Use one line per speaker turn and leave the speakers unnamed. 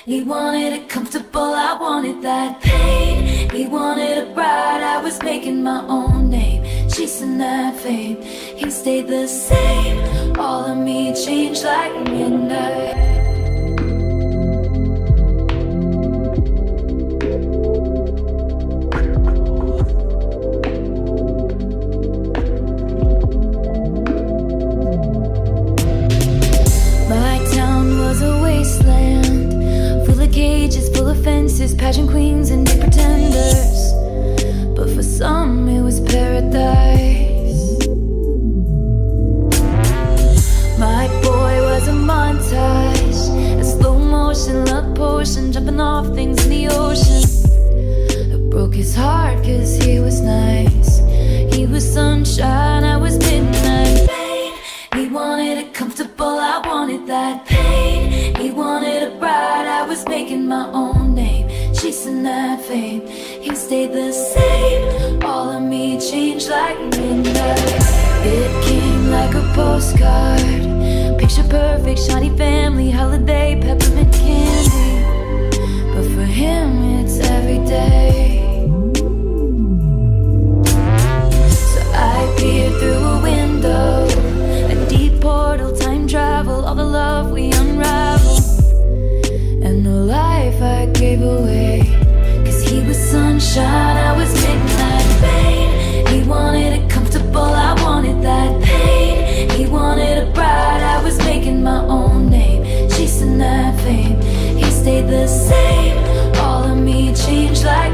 He wanted it comfortable, I wanted that pain. He wanted a bride, I was making my own name, chasing that fame. He stayed the same, all of me changed like midnight. Cages full of fences, pageant queens and big pretenders, but for some it was paradise. My boy was a montage, a slow motion love potion, jumping off things in the ocean. It broke his heart cause he was nice. He was sunshine, I was midnight pain. He wanted it comfortable, I wanted that pain. He wanted a bride, I was making my own name, chasing that fame. He stayed the same, all of me changed like midnight. It came like a postcard, picture perfect, shiny family, holiday, peppermint candy. But for him it's every day. So I peered through a window, a deep portal, time travel, all the love we unravel, and the life I gave away. Cause he was sunshine, I was midnight pain. He wanted it comfortable, I wanted that pain. He wanted a bride, I was making my own name, chasing that fame. He stayed the same, all of me changed like